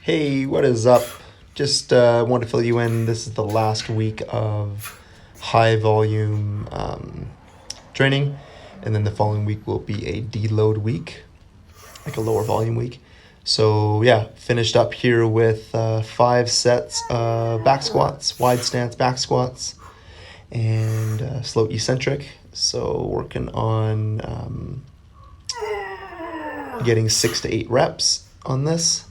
Hey, what is up? Just want to fill you in. This is the last week of high volume training, and then the following week will be a deload week, like a lower volume week. So yeah, finished up here with 5 sets of back squats, wide stance back squats, and slow eccentric. So working on getting 6 to 8 reps on this,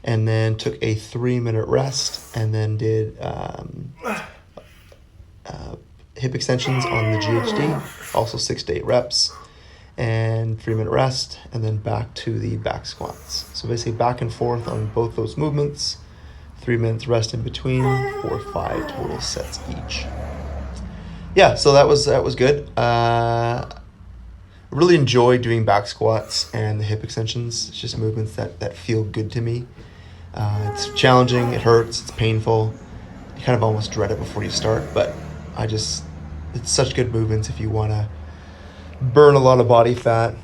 and then took a 3-minute rest, and then did hip extensions on the GHD, also 6 to 8 reps, and 3-minute rest, and then back to the back squats. So basically back and forth on both those movements, 3 minutes rest in between for 5 total sets each. Yeah, so that was good. Really enjoy doing back squats and the hip extensions. It's just movements that feel good to me. It's challenging, it hurts, it's painful. You kind of almost dread it before you start, but it's such good movements if you want to burn a lot of body fat,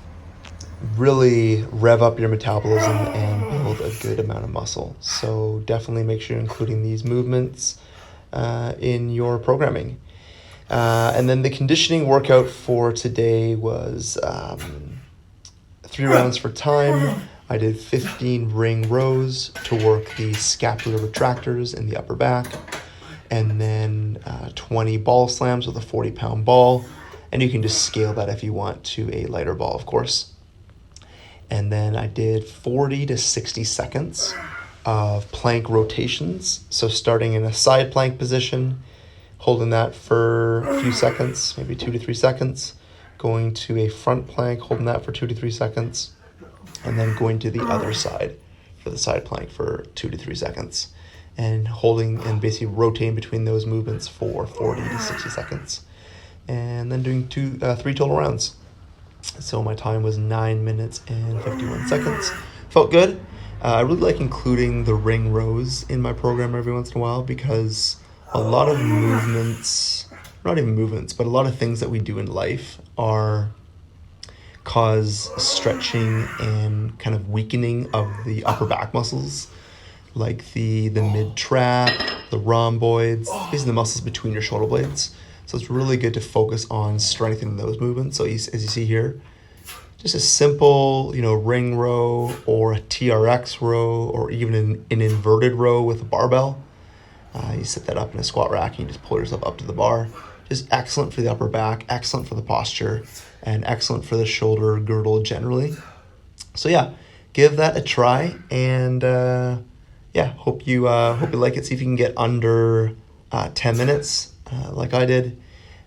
really rev up your metabolism, and build a good amount of muscle. So definitely make sure you're including these movements in your programming. And then the conditioning workout for today was 3 rounds for time. I did 15 ring rows to work the scapular retractors in the upper back, and then 20 ball slams with a 40-pound ball. And you can just scale that if you want to a lighter ball, of course. And then I did 40 to 60 seconds of plank rotations. So starting in a side plank position, holding that for a few seconds, maybe 2 to 3 seconds, going to a front plank, holding that for 2 to 3 seconds, and then going to the other side for the side plank for 2 to 3 seconds, and holding and basically rotating between those movements for 40 to 60 seconds, and then doing 3 total rounds. So my time was 9 minutes and 51 seconds. Felt good. I really like including the ring rows in my program every once in a while, because a lot of movements, not even movements, but a lot of things that we do in life cause stretching and kind of weakening of the upper back muscles, like the mid-trap, the rhomboids, basically the muscles between your shoulder blades. So it's really good to focus on strengthening those movements. So as you see here, just a simple, ring row or a TRX row, or even an inverted row with a barbell. You set that up in a squat rack and you just pull yourself up to the bar. Just excellent for the upper back, excellent for the posture, and excellent for the shoulder girdle generally. So yeah, give that a try, and hope you like it. See if you can get under 10 minutes like I did,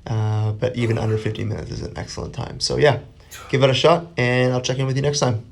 but even under 15 minutes is an excellent time. So yeah, give it a shot, and I'll check in with you next time.